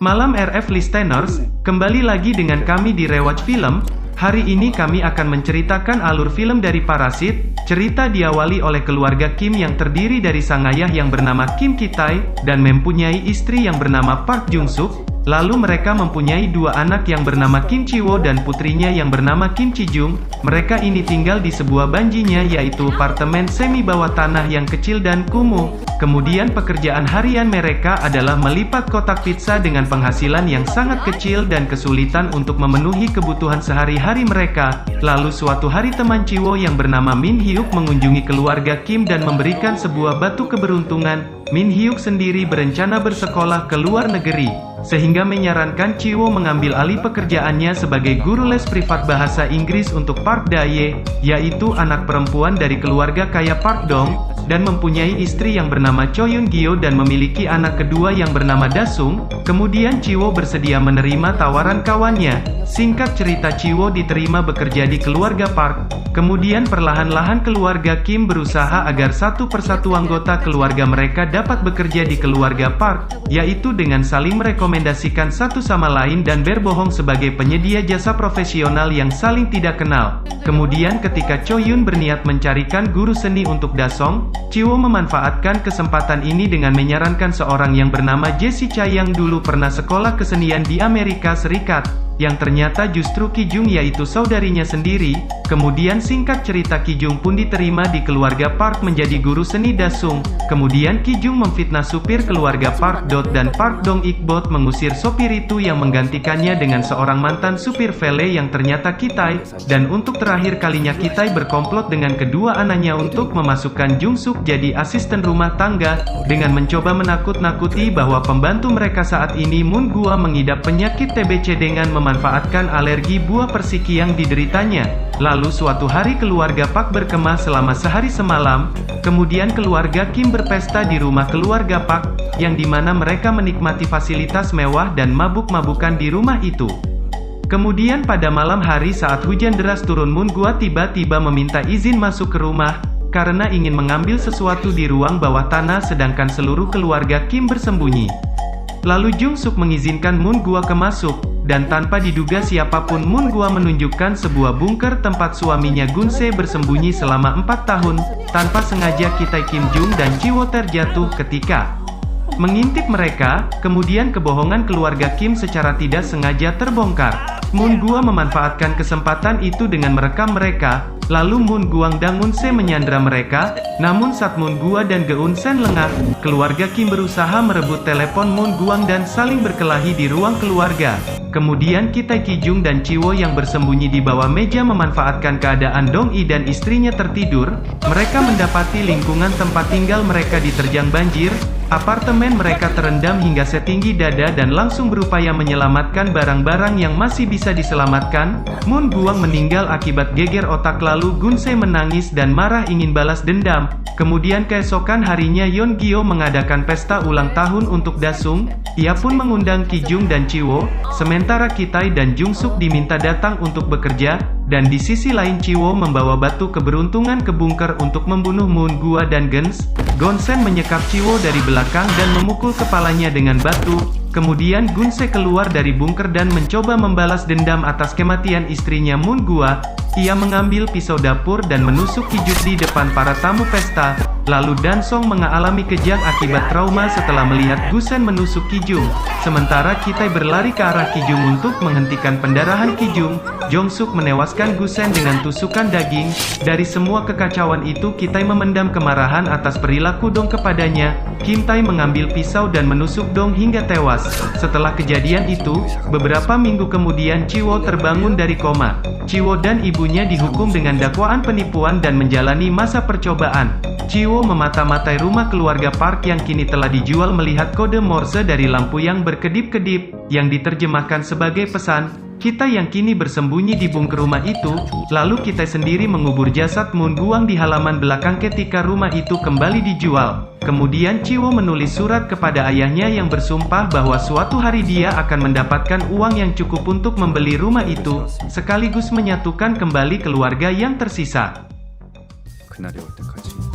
Malam RF Listeners, kembali lagi dengan kami di Rewatch Film. Hari ini kami akan menceritakan alur film dari Parasit. Cerita diawali oleh keluarga Kim yang terdiri dari sang ayah yang bernama Kim Ki-tae, dan mempunyai istri yang bernama Park Jung-suk. Lalu mereka mempunyai dua anak yang bernama Kim Chi-wo dan putrinya yang bernama Kim Chi-jung. Mereka ini tinggal di sebuah banjinya, yaitu apartemen semi bawah tanah yang kecil dan kumuh. Kemudian pekerjaan harian mereka adalah melipat kotak pizza dengan penghasilan yang sangat kecil dan kesulitan untuk memenuhi kebutuhan sehari-hari mereka. Lalu suatu hari teman Chi-wo yang bernama Min Hyuk mengunjungi keluarga Kim dan memberikan sebuah batu keberuntungan. Min Hyuk sendiri berencana bersekolah ke luar negeri, sehingga menyarankan Chi-wo mengambil alih pekerjaannya sebagai guru les privat bahasa Inggris untuk Park Da-ye, yaitu anak perempuan dari keluarga kaya Park Dong, dan mempunyai istri yang bernama Cho Yoon-gyo dan memiliki anak kedua yang bernama Da-sung. Kemudian Chi-wo bersedia menerima tawaran kawannya. Singkat cerita, Chi-wo diterima bekerja di keluarga Park. Kemudian perlahan-lahan keluarga Kim berusaha agar satu persatu anggota keluarga mereka dapat bekerja di keluarga Park, yaitu dengan saling merekomendasikan satu sama lain dan berbohong sebagai penyedia jasa profesional yang saling tidak kenal. Kemudian ketika Cho Yoon berniat mencarikan guru seni untuk Da-sung, Chi-wo memanfaatkan kesempatan ini dengan menyarankan seorang yang bernama Jessie Cha yang dulu pernah sekolah kesenian di Amerika Serikat, yang ternyata justru Ki-jung yaitu saudarinya sendiri. Kemudian singkat cerita, Ki-jung pun diterima di keluarga Park menjadi guru seni Da-sung. Kemudian Ki-jung memfitnah supir keluarga Park Dot dan Park Dong-ik-bot mengusir sopir itu yang menggantikannya dengan seorang mantan supir valet yang ternyata Ki-tae. Dan untuk terakhir kalinya Ki-tae berkomplot dengan kedua anaknya untuk memasukkan Jung-suk jadi asisten rumah tangga, dengan mencoba menakut-nakuti bahwa pembantu mereka saat ini Moon Gua mengidap penyakit TBC dengan memanfaatkan alergi buah persiki yang dideritanya. Lalu suatu hari keluarga Park berkemah selama sehari semalam. Kemudian keluarga Kim berpesta di rumah keluarga Park, yang dimana mereka menikmati fasilitas mewah dan mabuk-mabukan di rumah itu. Kemudian pada malam hari saat hujan deras turun, Moon Gua tiba-tiba meminta izin masuk ke rumah, karena ingin mengambil sesuatu di ruang bawah tanah sedangkan seluruh keluarga Kim bersembunyi. Lalu Jung-suk mengizinkan Moon Gua ke masuk, dan tanpa diduga siapapun Moon Gua menunjukkan sebuah bunker tempat suaminya Gun-se bersembunyi selama 4 tahun. Tanpa sengaja Ki-tae, Kim Jung dan Chi-wo terjatuh ketika mengintip mereka. Kemudian kebohongan keluarga Kim secara tidak sengaja terbongkar. Moon Gua memanfaatkan kesempatan itu dengan merekam mereka. Lalu Moon Guang dan Moon-se menyandra mereka. Namun saat Moon Gua dan Geun-sen lengah, keluarga Kim berusaha merebut telepon Moon Guang dan saling berkelahi di ruang keluarga. Kemudian Ki-tae, Ki-jung dan Chi-wo yang bersembunyi di bawah meja memanfaatkan keadaan Dong-i dan istrinya tertidur. Mereka mendapati lingkungan tempat tinggal mereka diterjang banjir. Apartemen mereka terendam hingga setinggi dada dan langsung berupaya menyelamatkan barang-barang yang masih bisa diselamatkan. Moon Guang meninggal akibat geger otak. Lalu Gun-se menangis dan marah ingin balas dendam. Kemudian keesokan harinya Yeon-gyo mengadakan pesta ulang tahun untuk Da-sung. Ia pun mengundang Ki-jung dan Chi-wo, sementara Ki-tae dan Jung-suk diminta datang untuk bekerja. Dan di sisi lain Chi-wo membawa batu keberuntungan ke bunker untuk membunuh Moon Gua dan Gun-sen menyekap Chi-wo dari belakang dan memukul kepalanya dengan batu. Kemudian Gun-se keluar dari bunker dan mencoba membalas dendam atas kematian istrinya Moon Gua. Ia mengambil pisau dapur dan menusuk Ki-jung di depan para tamu pesta. Lalu Dan-song mengalami kejang akibat trauma setelah melihat Gun-sen menusuk Ki-jung. Sementara Ki-tae berlari ke arah Ki-jung untuk menghentikan pendarahan Ki-jung. Jung-suk menewaskan Gun-sen dengan tusukan daging. Dari semua kekacauan itu Ki-tae memendam kemarahan atas perilaku Dong kepadanya. Kim-tae mengambil pisau dan menusuk Dong hingga tewas. Setelah kejadian itu, beberapa minggu kemudian Chi-wo terbangun dari koma. Chi-wo dan ibunya dihukum dengan dakwaan penipuan dan menjalani masa percobaan. Chi-wo memata-matai rumah keluarga Park yang kini telah dijual melihat kode Morse dari lampu yang berkedip-kedip, yang diterjemahkan sebagai pesan. Kita yang kini bersembunyi di bunker rumah itu. Lalu kita sendiri mengubur jasad Moon Guang di halaman belakang ketika rumah itu kembali dijual. Kemudian Chi-wo menulis surat kepada ayahnya yang bersumpah bahwa suatu hari dia akan mendapatkan uang yang cukup untuk membeli rumah itu, sekaligus menyatukan kembali keluarga yang tersisa. 그날이 올 때까지